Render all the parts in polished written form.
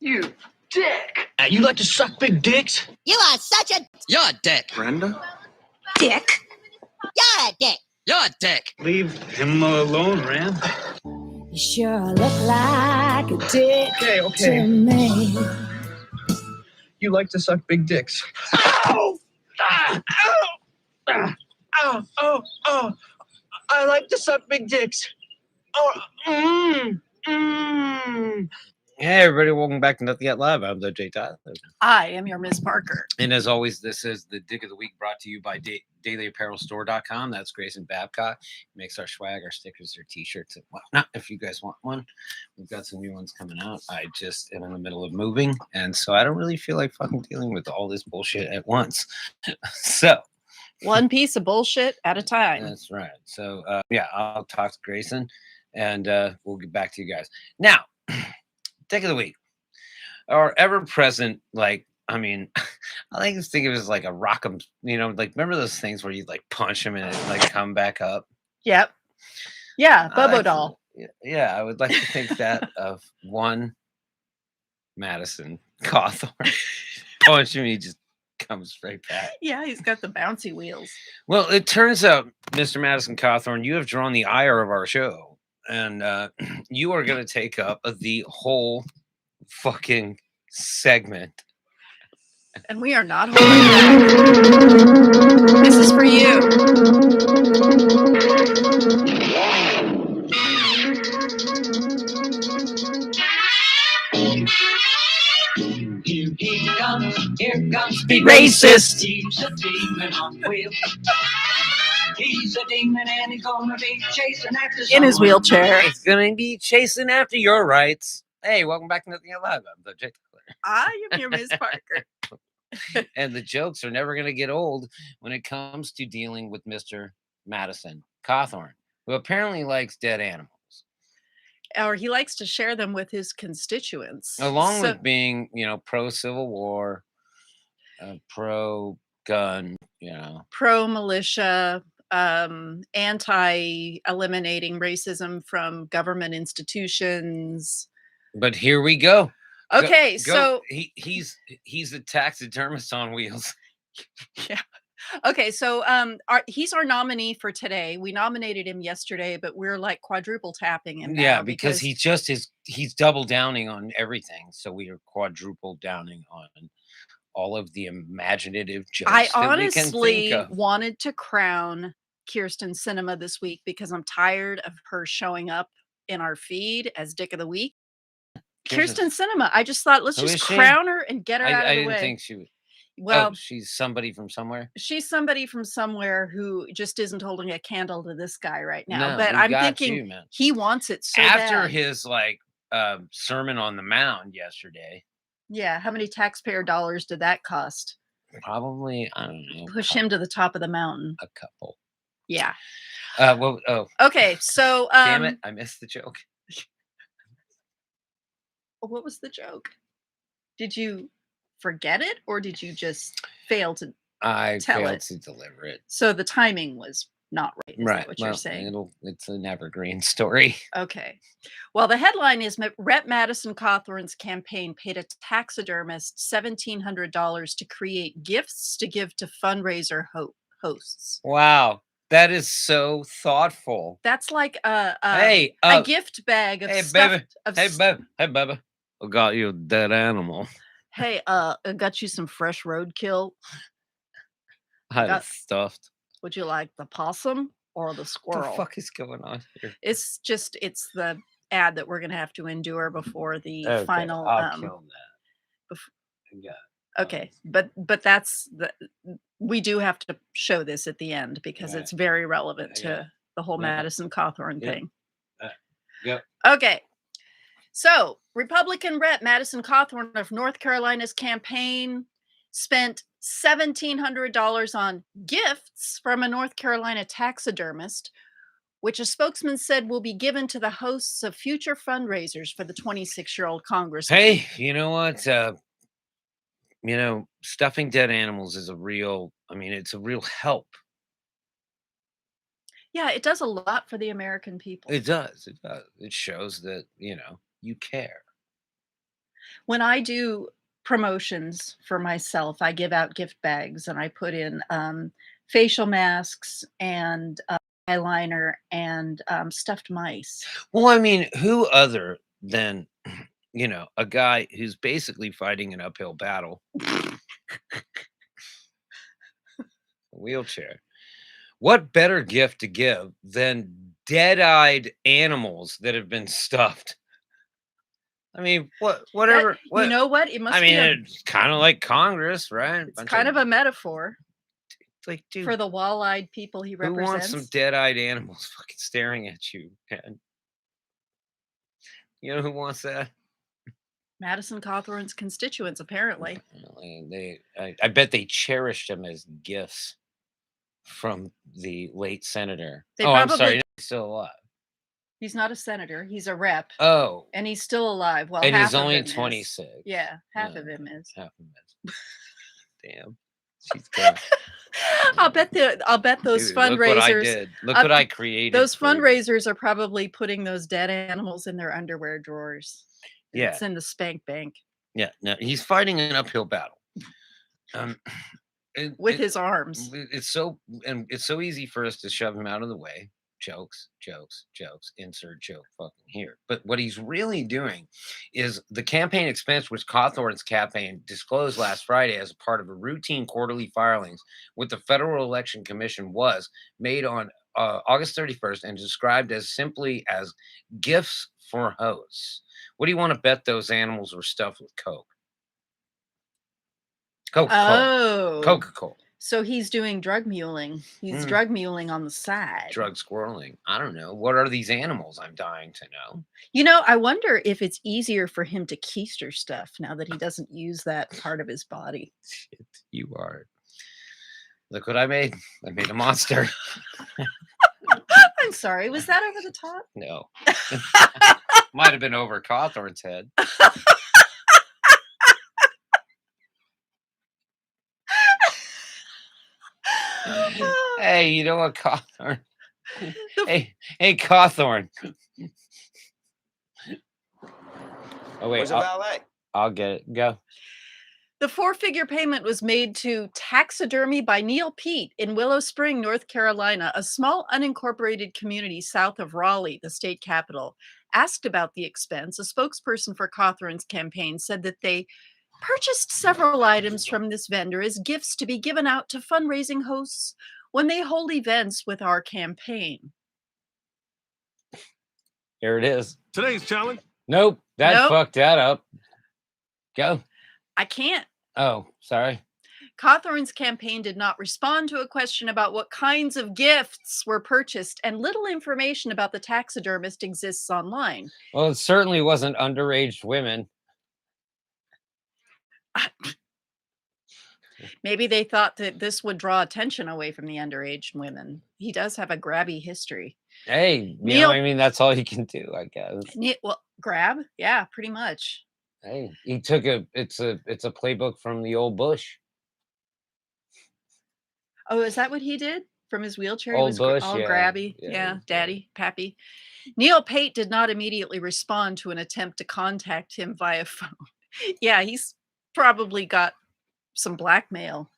You dick. You like to suck big dicks? You are such a... You're a dick. Brenda? dick. You're a dick. You're a dick. Leave him alone, Rand. You sure look like a dick to me. You like to suck big dicks. Ow! Ah! Ow! Ah! Ow! Oh! Oh! I like to suck big dicks. Oh! Hey, everybody, welcome back to Nothing Yet Live. I'm the Jay Tyler. I am your Miss Parker. And as always, this is the Dick of the Week brought to you by dailyapparelstore.com. That's Grayson Babcock. Makes our swag, our stickers, our t-shirts, and whatnot. If you guys want one, we've got some new ones coming out. I just am in the middle of moving, and so I don't really feel like fucking dealing with all this bullshit at once. So one piece of bullshit at a time. That's right. So yeah, I'll talk to Grayson, and we'll get back to you guys. Now, Dick of the Week. Our ever-present, like, I mean, I like to think of it as like a rock'em, you know, like, remember those things where you like punch them and it like come back up? Yep. Yeah, Bobo doll. Yeah, I would like to think that of one Madison Cawthorn. Punch him, he just comes right back. Yeah, he's got the bouncy wheels. Well, it turns out, Mr. Madison Cawthorn, you have drawn the ire of our show, and you are going to take up the whole fucking segment. And we are not holding back. This is for you. Here comes Be racist. He's a demon on wheels. He's a demon and he's gonna be chasing after In his wheelchair. It's going to be chasing after your rights. Hey, welcome back to Nothing Yet Live. I'm the Jay Tyler. I am your Miss Parker. And the jokes are never going to get old when it comes to dealing with Mr. Madison Cawthorn, who apparently likes dead animals. Or he likes to share them with his constituents. Along with being, you know, pro-Civil War, pro-gun, you know. Pro-militia, anti-eliminating racism from government institutions. But here we go. Okay, so he's a taxidermist on wheels. Yeah. Okay, so he's our nominee for today. We nominated him yesterday, but we're like quadruple tapping him now. Yeah, because he's double downing on everything. So we are quadruple downing on all of the imaginative jokes. I that honestly we can think of. wanted to crown Kirsten Cinema this week because I'm tired of her showing up in our feed as Dick of the Week. Kirsten Cinema. I just thought, let's just crown her and get her out of the way. I didn't think she was. Well, she's somebody from somewhere. She's somebody from somewhere who just isn't holding a candle to this guy right now. No, but I'm thinking he wants it so after bad. his like Sermon on the Mount yesterday. Yeah, how many taxpayer dollars did that cost? Probably, I don't know. Push him to the top of the mountain. A couple. Yeah. Okay, so damn it, I missed the joke. What was the joke? Did you forget it or did you just fail to failed to deliver it? So the timing was not right. Is that what you're saying? It's an evergreen story. Okay. Well, the headline is Rep. Madison Cawthorn's campaign paid a taxidermist $1,700 to create gifts to give to fundraiser hosts. Wow. That is so thoughtful. That's like a gift bag of stuff. Hey, baby. I got you a dead animal. Hey, I got you some fresh roadkill. I got stuffed. Would you like the possum or the squirrel? What the fuck is going on here? It's the ad that we're going to have to endure before the final. I'll kill that. Yeah. Okay, but that's we do have to show this at the end because it's very relevant to the whole Madison Cawthorn thing. Yep. Okay. So, Republican Rep. Madison Cawthorn of North Carolina's campaign spent $1,700 on gifts from a North Carolina taxidermist, which a spokesman said will be given to the hosts of future fundraisers for the 26-year-old congressman. Hey, you know what? You know, stuffing dead animals is it's a real help. Yeah, it does a lot for the American people. It does. It shows that, you know, you care. When I do promotions for myself, I give out gift bags and I put in facial masks and eyeliner and stuffed mice. Well, I mean, who other than, a guy who's basically fighting an uphill battle, a wheelchair. What better gift to give than dead-eyed animals that have been stuffed? I mean, whatever. You know what? It must I mean, be it's kind of like Congress, right? it's kind of a metaphor like, dude, for the wall-eyed people he who represents. wants some dead-eyed animals fucking staring at you, man? You know who wants that? Madison Cawthorn's constituents, apparently. I bet they cherished him as gifts from the late senator. They I'm probably- sorry, he's still alive. He's not a senator. He's a rep. Oh, And he's still alive. Well, and half he's of only him is. 26. Yeah, half Yeah. of him is. Half of it. Damn, she's good. I'll bet those Dude, Look what I fundraisers. did. Look what I created. Those for you. fundraisers are probably putting those dead animals in their underwear drawers. Yeah. It's in the spank bank Yeah, no, he's fighting an uphill battle. with his arms. It's so easy for us to shove him out of the way. Jokes, insert joke fucking here. But what he's really doing is the campaign expense, which Cawthorn's campaign disclosed last Friday as a part of a routine quarterly filings with the Federal Election Commission, was made on August 31st and described as simply as gifts for hosts. What do you want to bet those animals were stuffed with Coke? Coca-Cola. Oh. Coca-Cola. So he's doing drug muling. He's drug muling on the side. Drug squirreling. I don't know. What are these animals? I'm dying to know. You know, I wonder if it's easier for him to keister stuff now that he doesn't use that part of his body. Shit, you are. Look what I made. I made a monster. I'm sorry. Was that over the top? No. Might have been over Cawthorn's head. Hey, you know what, Cawthorn? Hey, Cawthorn. Oh wait, Where's a valet? I'll get it. Go. The 4-figure payment was made to Taxidermy by Neil Pete in Willow Spring, North Carolina, a small unincorporated community south of Raleigh, the state capital. Asked about the expense, a spokesperson for Cawthorn's campaign said that they purchased several items from this vendor as gifts to be given out to fundraising hosts when they hold events with our campaign. Here it is. Today's challenge. Nope, that Nope. fucked that up. Go. I can't. Oh, sorry. Cawthorn's campaign did not respond to a question about what kinds of gifts were purchased, and little information about the taxidermist exists online. Well, it certainly wasn't underage women. Maybe they thought that this would draw attention away from the underage women. He does have a grabby history. Hey, Neil- I mean, that's all he can do, I guess. Well, grab? Yeah, pretty much. Hey, he took it's a playbook from the old Bush. Oh, is that what he did from his wheelchair? He Old was Bush, all yeah. grabby. Yeah, Yeah, yeah. daddy, pappy. Neil Pate did not immediately respond to an attempt to contact him via phone. Yeah, he's probably got some blackmail.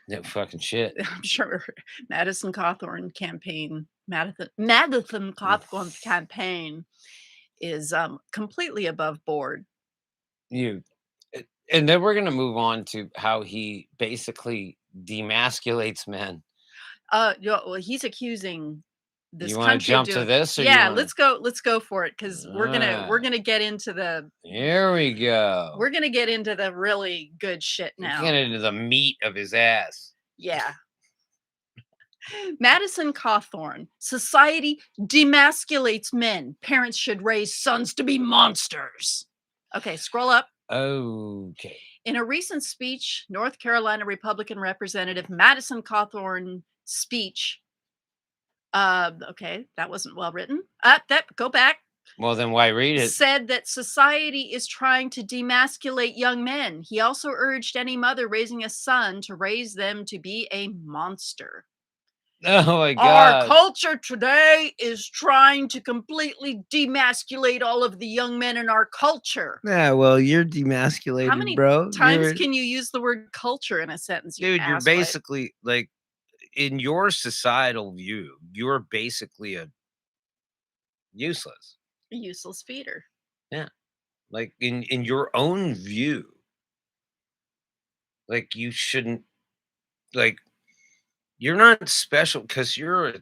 No fucking shit. I'm sure Madison Cawthorn campaign, Madison Cawthorn campaign is completely above board. And then we're gonna move on to how he basically demasculates men. Well, he's accusing this You want to country of jump to doing- this? Or you Yeah, wanna- let's go for it because we're gonna get into the Here we go. we're gonna get into the really good shit We're now. getting into the meat of his ass. Yeah. Madison Cawthorn. Society demasculates men. Parents should raise sons to be monsters. Okay, scroll up. Okay. In a recent speech, North Carolina Republican Representative Madison Cawthorn speech. Okay, that wasn't well written. Go back. Well, then why read it? Said that society is trying to demasculate young men. He also urged any mother raising a son to raise them to be a monster. Oh my Our god. culture today is trying to completely demasculate all of the young men in our culture. Yeah, well, you're demasculated, How many bro. times can you use the word culture in a sentence, you Dude, you're asswipe? basically like in your societal view, you're basically a useless. A useless feeder. Yeah. Like in your own view. Like you shouldn't like you're not special because you're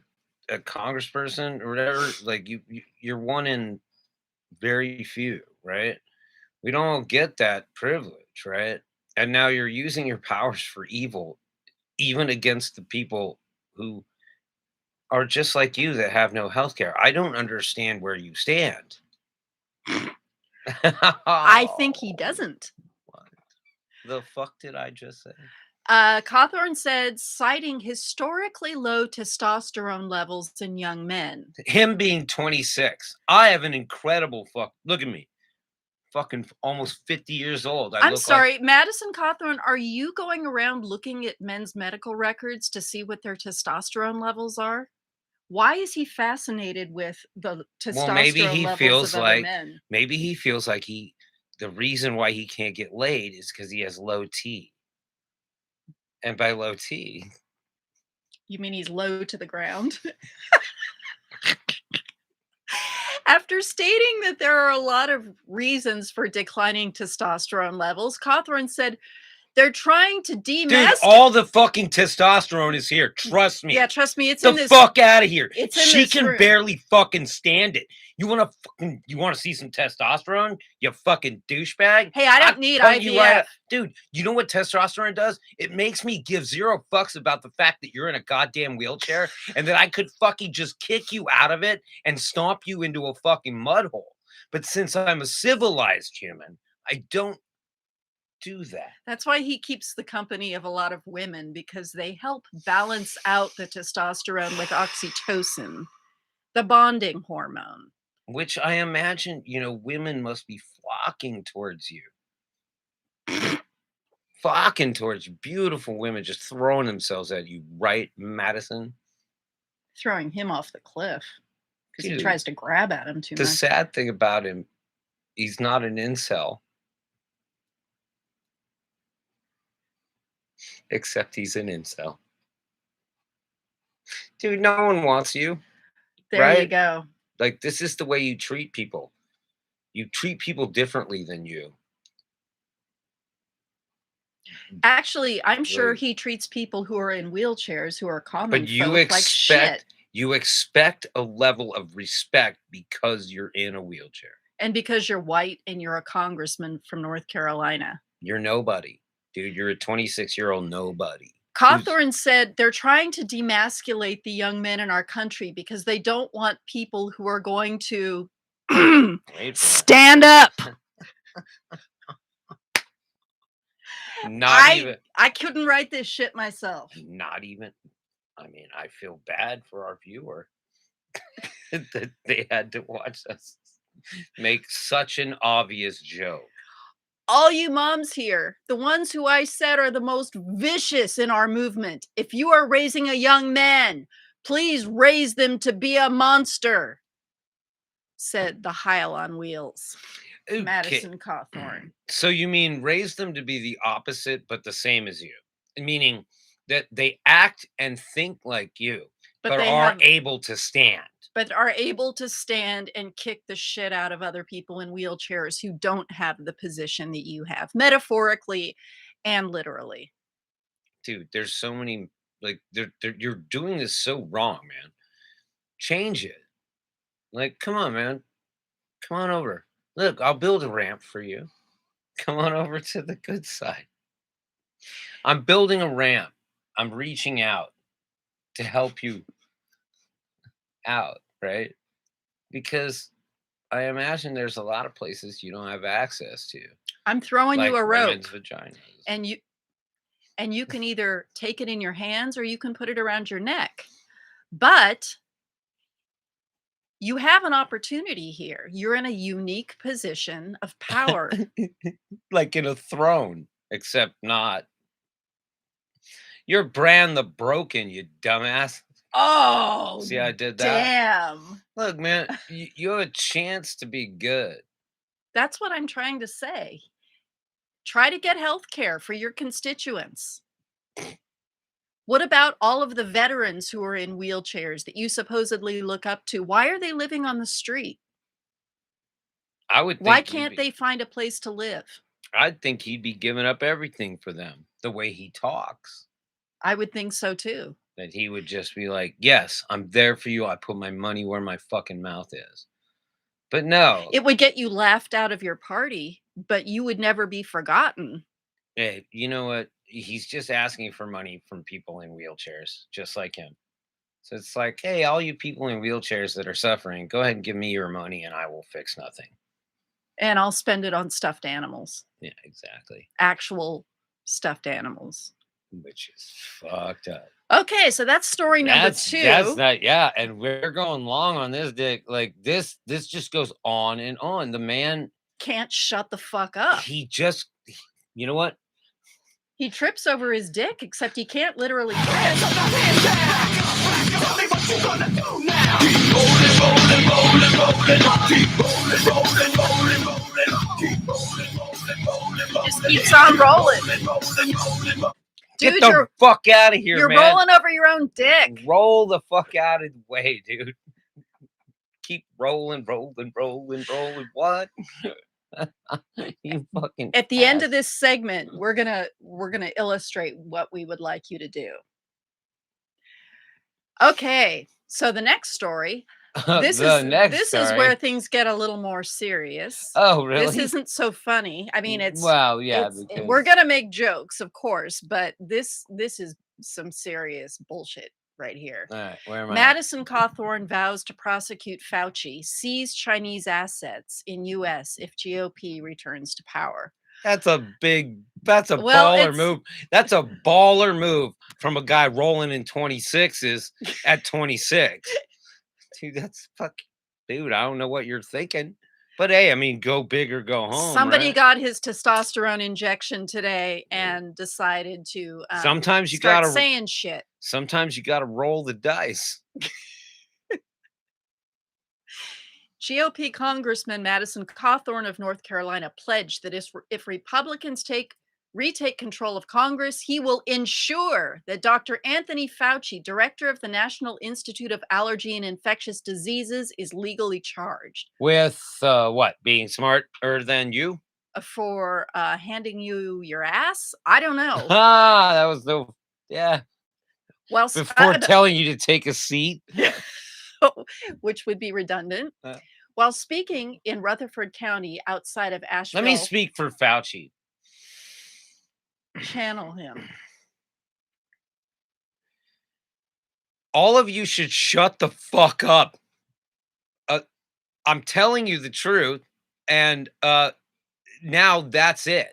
a congressperson or whatever. Like you're one in very few, right? We don't all get that privilege, right? And now you're using your powers for evil, even against the people who are just like you that have no health care. I don't understand where you stand. I think he doesn't. What the fuck did I just say? Cawthorn said, citing historically low testosterone levels in young men. Him being 26. I have an incredible look at me. Fucking almost 50 years old. I'm sorry, Madison Cawthorn, are you going around looking at men's medical records to see what their testosterone levels are? Why is he fascinated with the testosterone Well, maybe he levels feels of other like men? maybe he feels like the reason why he can't get laid is because he has low T. And by low T, You mean he's low to the ground? After stating that there are a lot of reasons for declining testosterone levels, Cawthorn said they're trying to dude, demasculate. all the fucking testosterone is here. Trust me. Yeah, trust me, it's the in this. fuck out of here. It's in She this can room. barely fucking stand it. You want to see some testosterone? You fucking douchebag. Hey, I don't need cut you IVF. Dude, you know what testosterone does? It makes me give zero fucks about the fact that you're in a goddamn wheelchair and that I could fucking just kick you out of it and stomp you into a fucking mud hole. But since I'm a civilized human, I don't do that. That's why he keeps the company of a lot of women, because they help balance out the testosterone with oxytocin, the bonding hormone. Which I imagine, women must be flocking towards you. Flocking towards you. Beautiful women just throwing themselves at you, right, Madison? Throwing him off the cliff because he Dude, tries to grab at him too the much. sad thing about him, he's not an incel. Except he's an incel. Dude, no one wants you. There right? you go. Like, this is the way you treat people. You treat people differently than you. Actually, I'm sure Right. he treats people who are in wheelchairs, who are common But you folk, like shit. expect a level of respect because you're in a wheelchair. And because you're white and you're a congressman from North Carolina. You're nobody. Dude, you're a 26-year-old nobody. Cawthorn said they're trying to demasculate the young men in our country because they don't want people who are going to Wait for it. stand up. I couldn't write this shit myself. Not even. I mean, I feel bad for our viewer that they had to watch us make such an obvious joke. All you moms here, the ones who I said are the most vicious in our movement, if you are raising a young man, please raise them to be a monster, said the Heil on Wheels, Okay. Madison Cawthorn. So you mean raise them to be the opposite but the same as you, meaning that they act and think like you, but they are have- able to stand. But are able to stand and kick the shit out of other people in wheelchairs who don't have the position that you have, metaphorically and literally. Dude, there's so many, like, you're doing this so wrong, man. Change it. Like, come on, man. Come on over. Look, I'll build a ramp for you. Come on over to the good side. I'm building a ramp. I'm reaching out to help you out, right? Because I imagine there's a lot of places you don't have access to. I'm throwing you a rope, women's vaginas. and you can either take it in your hands or you can put it around your neck. But you have an opportunity here. You're in a unique position of power. Like in a throne, except not. You're Bran the Broken, you dumbass. Oh, See how I did that? damn. Look, man, you have a chance to be good. That's what I'm trying to say. Try to get health care for your constituents. What about all of the veterans who are in wheelchairs that you supposedly look up to? Why are they living on the street? I would think Why can't they find a place to live? I'd think he'd be giving up everything for them. The way he talks, I would think so too. that he would just be like, "Yes, I'm there for you. I put my money where my fucking mouth is." But no, It would get you laughed out of your party, but you would never be forgotten. hey, you know what? He's just asking for money from people in wheelchairs, just like him. So it's like, hey, all you people in wheelchairs that are suffering, go ahead and give me your money, and I will fix nothing. And I'll spend it on stuffed animals, Yeah, exactly. actual stuffed animals. Which is fucked up. Okay, so that's story number 2. That's not, yeah, and we're going long on this, Dick. Like this just goes on and on. The man, Can't shut the fuck up. you know what? He trips over his dick, except he can't literally trip. Just keeps on rolling. Get Dude, the fuck out of here, you're man. rolling over your own dick. Roll the fuck out of the way, dude. Keep rolling. What? You fucking At the end of ass. this segment, we're gonna illustrate what we would like you to do. Okay, so the next story. This is where things get a little more serious. Oh, really? This isn't so funny. I mean, it's well, yeah. it's- we're gonna make jokes, of course, but this is some serious bullshit right here. All right, where am I? Madison Cawthorn vows to prosecute Fauci, seize Chinese assets in U.S. if GOP returns to power. That's a Well, baller move. That's a baller move from a guy rolling in 26s at 26. Dude, that's dude, I don't know what you're thinking. But hey, I mean, go big or go home. Somebody right? got his testosterone injection today and decided to Sometimes you start gotta saying shit. Sometimes you gotta roll the dice. GOP Congressman Madison Cawthorn of North Carolina pledged that if Republicans retake control of Congress, he will ensure that Dr. Anthony Fauci, director of the National Institute of Allergy and Infectious Diseases, is legally charged. With what? Being smarter than you? For handing you your ass? I don't know. Ah, that was yeah. Well, Before telling you to take a seat. which would be redundant. While speaking in Rutherford County outside of Asheville. Let me speak for Fauci. Channel him. All of you should shut the fuck up. I'm telling you the truth, and now that's it.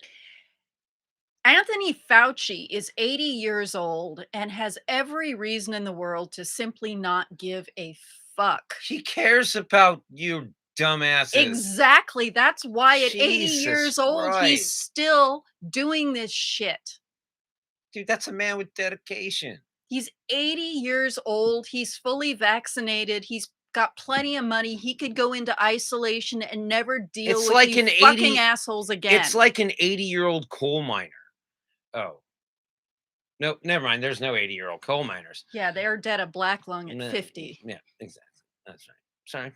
Anthony Fauci is 80 years old and has every reason in the world to simply not give a fuck. He cares about you dumbasses. Exactly. That's why at 80 Jesus years old, he's Christ. still doing this shit. Dude, that's a man with dedication. He's 80 years old. He's fully vaccinated. He's got plenty of money. He could go into isolation and never deal It's with like you an fucking 80 assholes again. It's like an 80-year-old coal miner. Oh. No, never mind. There's no 80-year-old coal miners. Yeah, they're dead of black lung at No, 50. Yeah, exactly. That's right. Sorry.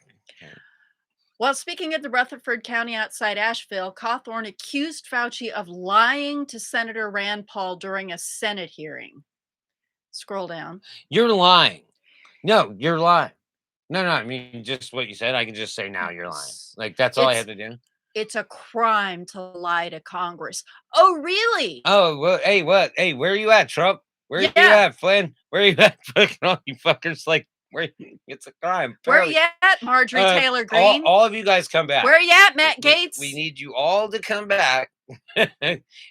While speaking at the Rutherford County outside Asheville, Cawthorn accused Fauci of lying to Senator Rand Paul during a Senate hearing. Scroll down. You're lying. No, you're lying. No, I mean, just what you said. I can just say now you're lying. Like, that's all I have to do. It's a crime to lie to Congress. Oh, really? Oh, well, hey, what? Hey, where are you at, Trump? Where you at, Flynn? Where are you at? Fucking all you fuckers, like, it's a crime. Where are you at, Marjorie Taylor Greene? All of you guys come back. Where are you at, Matt Gaetz? We need you all to come back.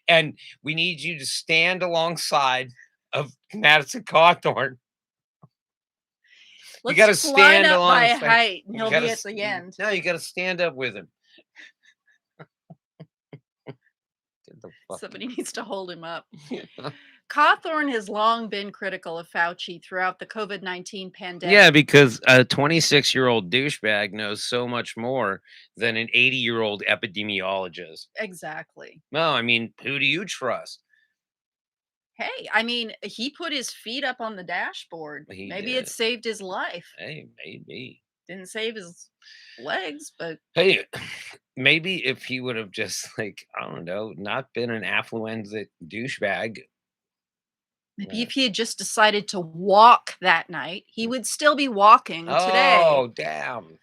And we need you to stand alongside of Madison Cawthorn. Let's you got to just line stand up by alongside. height, and You he'll gotta be at the end. No, you got to stand up with him. Get the fuck Somebody needs to hold him up. Cawthorn has long been critical of Fauci throughout the COVID-19 pandemic. Yeah, because a 26-year-old douchebag knows so much more than an 80-year-old epidemiologist. Exactly. No, I mean, who do you trust? Hey, I mean, he put his feet up on the dashboard. He Maybe did. it saved his life. Hey, maybe. Didn't save his legs, but Hey, maybe if he would have just, like, I don't know, not been an affluenza douchebag. maybe Yeah. if he had just decided to walk that night, he would still be walking today. Oh, damn.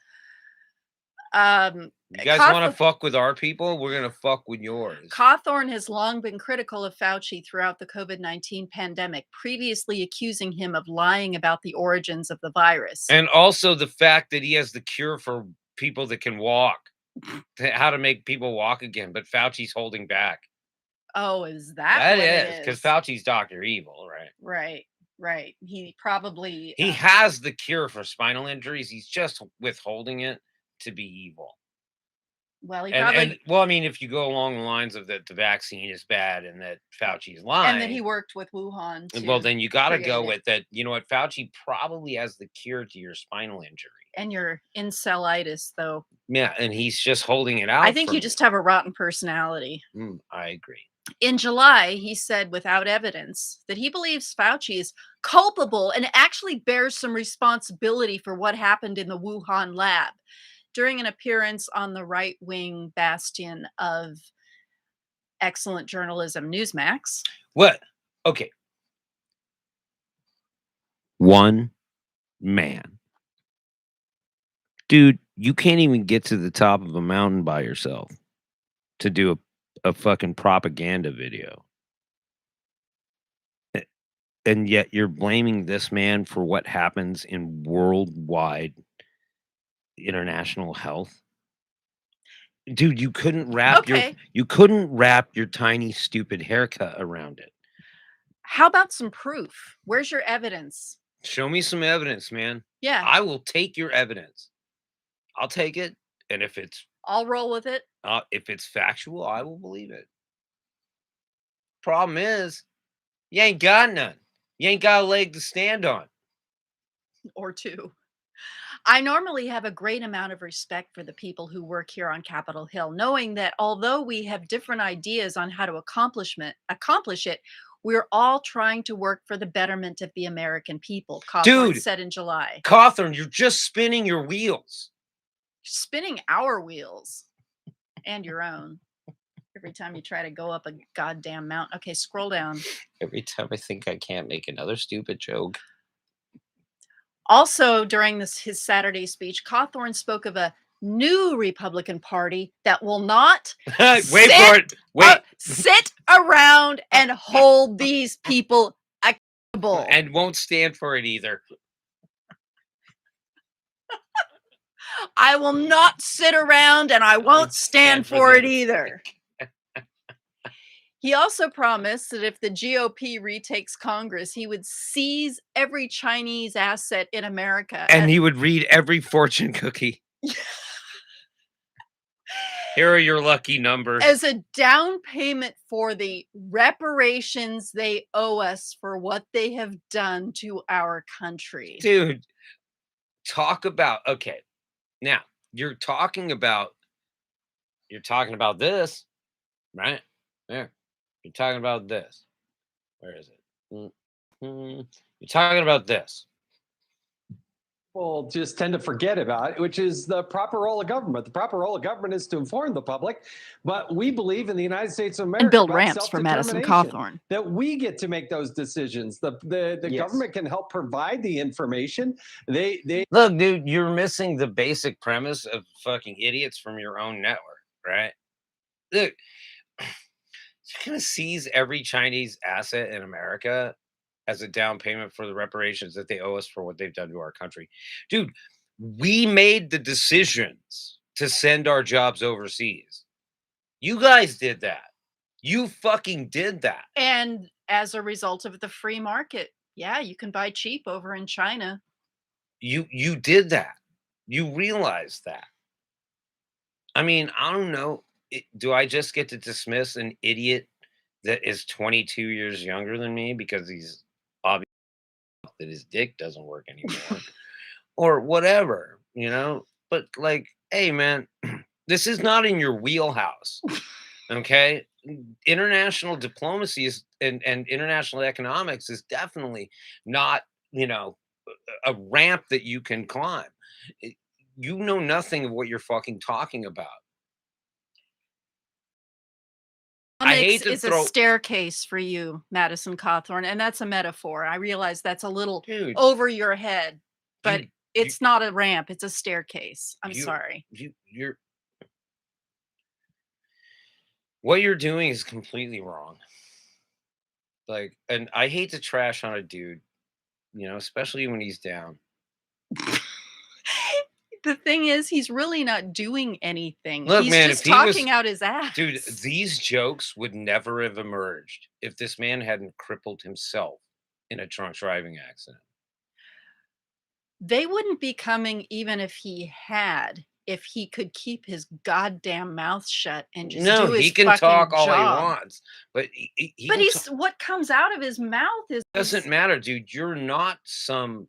Um, You guys want to Cawthorn fuck with our people? We're going to fuck with yours. Cawthorn has long been critical of Fauci throughout the COVID-19 pandemic, previously accusing him of lying about the origins of the virus. And also the fact that he has the cure for people that can walk, how to make people walk again, but Fauci's holding back. Oh, is that That what is it because is? Fauci's Dr. Evil, right? Right. He probably He has the cure for spinal injuries. He's just withholding it to be evil. well, he And, probably and well, I mean, if you go along the lines of that the vaccine is bad and that Fauci's lying, and that he worked with Wuhan too. well, then you got to create go it. with that. You know what? Fauci probably has the cure to your spinal injury. And your incelitis, though. Yeah, and he's just holding it out. I think from you just have a rotten personality. I agree. In July, he said without evidence that he believes Fauci is culpable and actually bears some responsibility for what happened in the Wuhan lab during an appearance on the right-wing bastion of excellent journalism, Newsmax. What? Okay. One man. Dude, you can't even get to the top of a mountain by yourself to do a fucking propaganda video. And yet you're blaming this man for what happens in worldwide international health. Dude, you couldn't wrap your tiny stupid haircut around it. How about some proof? Where's your evidence? Show me some evidence, man. Yeah, I will take your evidence. I'll take it, and if it's I'll roll with it. factual, I will believe it. Problem is, you ain't got none. You ain't got a leg to stand on. Or two. I normally have a great amount of respect for the people who work here on Capitol Hill, knowing that although we have different ideas on how to accomplish it, we're all trying to work for the betterment of the American people, Cawthorn Dude. said in July. Cawthorn, you're just spinning your wheels. Spinning our wheels and your own every time you try to go up a goddamn mountain. Okay, scroll down. Every time I think I can't make another stupid joke. Also, during his Saturday speech, Cawthorn spoke of a new Republican Party that will not Wait for it. Wait. sit around and hold these people accountable. And won't stand for it either. I will not sit around and I won't stand for it either. He also promised that if the GOP retakes Congress, he would seize every Chinese asset in America. And he would read every fortune cookie. Here are your lucky numbers. as a down payment for the reparations they owe us for what they have done to our country. Dude, talk about, okay. Now, you're talking about this, right? There. You're talking about this. Where is it? You're talking about this. People just tend to forget about, which is the proper role of government. The proper role of government is to inform the public, but we believe in the United States of America And build about ramps for Madison self-determination, Cawthorn. that we get to make those decisions. The Yes. government can help provide the information. They Look, dude, you're missing the basic premise of fucking idiots from your own network, right? Look, you're going to seize every Chinese asset in America as a down payment for the reparations that they owe us for what they've done to our country. Dude, we made the decisions to send our jobs overseas. You guys did that. You fucking did that. And as a result of the free market, yeah, you can buy cheap over in China. You did that. You realize that. I mean, I don't know. Do I just get to dismiss an idiot that is 22 years younger than me because he's obvious that his dick doesn't work anymore or whatever, you know? But like, hey man, this is not in your wheelhouse. Okay? International diplomacy is and international economics is definitely not, you know, a ramp that you can climb. You know nothing of what you're fucking talking about. I hate to Is throw a staircase for you, Madison Cawthorn, and that's a metaphor. I realize that's a little dude. over your head, but you- it's not a ramp, it's a staircase. I'm you- sorry. You're what you're doing is completely wrong. Like, and I hate to trash on a dude, you know, especially when he's down. The thing is, he's really not doing anything. Look, He's man, just if he was- talking out his ass. Dude, these jokes would never have emerged if this man hadn't crippled himself in a drunk driving accident. They wouldn't be coming even if he could keep his goddamn mouth shut and just No, do his he can fucking talk all job. he wants, but he But can he's what comes out of his mouth is doesn't matter, dude. You're not some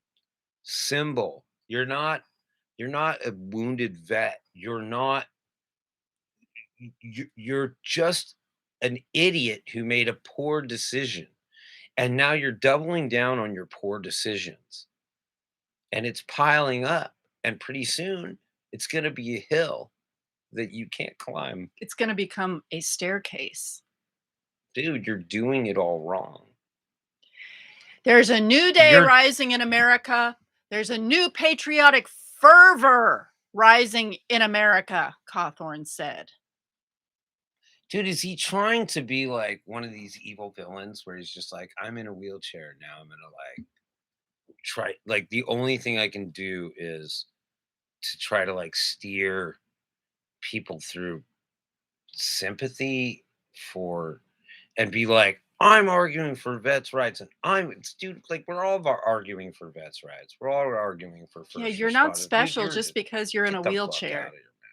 symbol. You're not a wounded vet. You're not you're just an idiot who made a poor decision. And now you're doubling down on your poor decisions. And it's piling up. And pretty soon it's going to be a hill that you can't climb. It's going to become a staircase. Dude, you're doing it all wrong. There's a new day rising in America. There's a new patriotic fervor rising in America, Cawthorn said. Dude, is he trying to be like one of these evil villains where he's just like, I'm in a wheelchair now. I'm going to like try, like the only thing I can do is to try to like steer people through sympathy for and be like, I'm arguing for vets' rights, and dude, like we're all arguing for vets' rights. We're all arguing for first. Yeah, you're not responders. special Dude, just because you're in a get the fuck wheelchair. outta here, man.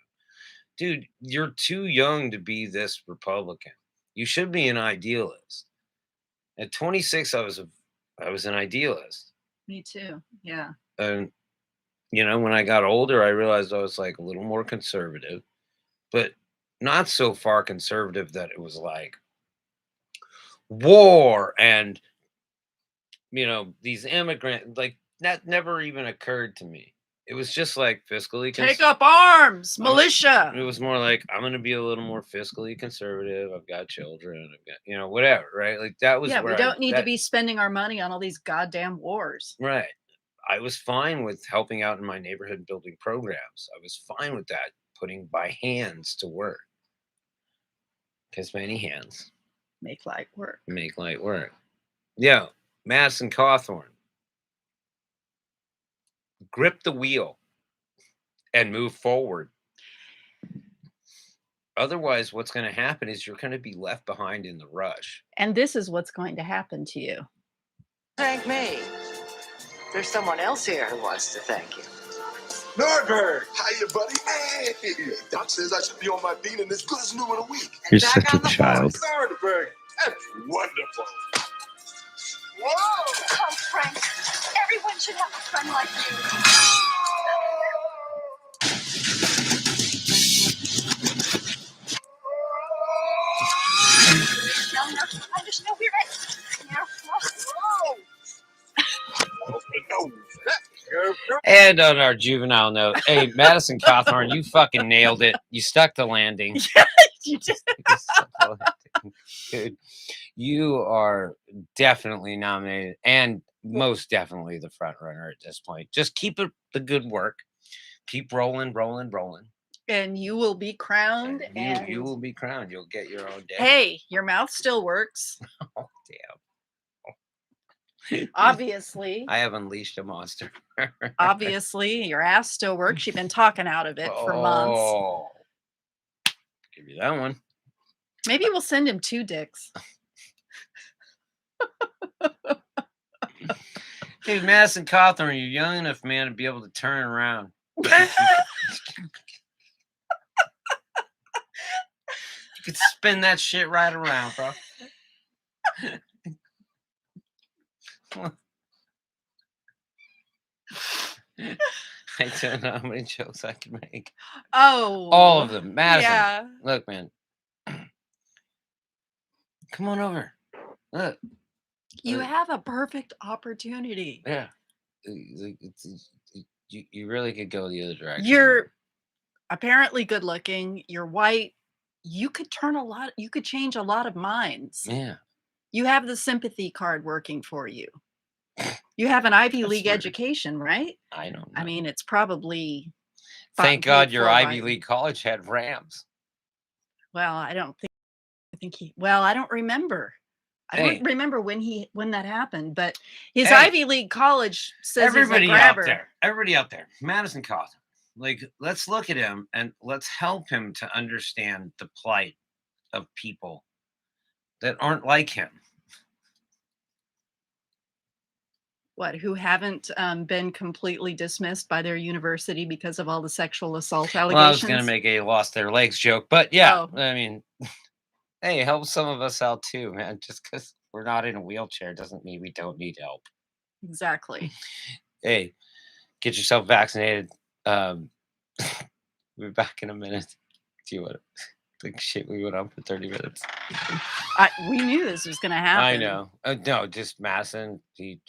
Dude, you're too young to be this Republican. You should be an idealist. At 26, I was an idealist. Me too. Yeah. And you know, when I got older, I realized I was like a little more conservative, but not so far conservative that it was like war and you know these immigrant, like that never even occurred to me. It was just like fiscally Take up arms, militia. It was more like I'm gonna be a little more fiscally conservative. I've got children. I've got, you know, whatever, right? Like that was We don't need to be spending our money on all these goddamn wars. Right. I was fine with helping out in my neighborhood building programs. I was fine with that, putting my hands to work. Because many hands make light work. Make light work. Yeah, Madison Cawthorn. Grip the wheel and move forward. Otherwise, what's going to happen is you're going to be left behind in the rush. And this is what's going to happen to you. Thank me. There's someone else here who wants to thank you. Nordberg, hiya, buddy. Hey, Doc says I should be on my beat and as good as new in a week. You're such a child. Nordberg, that's wonderful. Whoa! Oh, Frank, everyone should have a friend like you. I just know we're at. Whoa! And on our juvenile note, hey, Madison Cawthorn, you fucking nailed it. You stuck the landing. Yeah, you did. Dude, you are definitely nominated and most definitely the front runner at this point. Just keep it the good work. Keep rolling. And you will be crowned. And you will be crowned. You'll get your own day. Hey, your mouth still works. Oh, damn. Obviously. I have unleashed a monster. Obviously, your ass still works. You've been talking out of it for months. Oh, give you that one. Maybe we'll send him 2 dicks. Hey, Madison Cawthorn, you're young enough, man, to be able to turn around. You could spin that shit right around, bro. I don't know how many jokes I can make. Oh, All of them. Madison. yeah. Look, man. Come on over. Look. You have a perfect opportunity. Yeah. You really could go the other direction. You're apparently good looking. You're white. You could change a lot of minds. Yeah. You have the sympathy card working for you. You have an Ivy That's League rude. education, right? I don't know. I mean, it's probably Thank God your Ivy League. League college had Rams. Well, I don't remember. I Hey. don't remember when that happened, but his Hey. Ivy League college says he's a Everybody grabber. out there, Madison Cawthorn. Like, let's look at him and let's help him to understand the plight of people that aren't like him. What, who haven't been completely dismissed by their university because of all the sexual assault allegations? Well, I was going to make a lost their legs joke, but yeah, Oh. I mean, hey, help some of us out too, man. Just because we're not in a wheelchair doesn't mean we don't need help. Exactly. Hey, get yourself vaccinated. We'll be back in a minute. Do you want to? Like shit, we went on for 30 minutes. We knew this was going to happen. I know. No, just Madison. He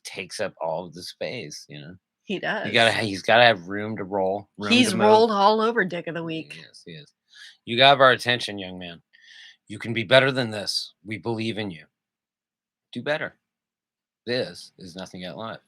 takes up all of the space. You know. He does. He's gotta have room to roll. He's rolled all over Dick of the Week. Yes, he is. You got our attention, young man. You can be better than this. We believe in you. Do better. This is Nothing Yet Live.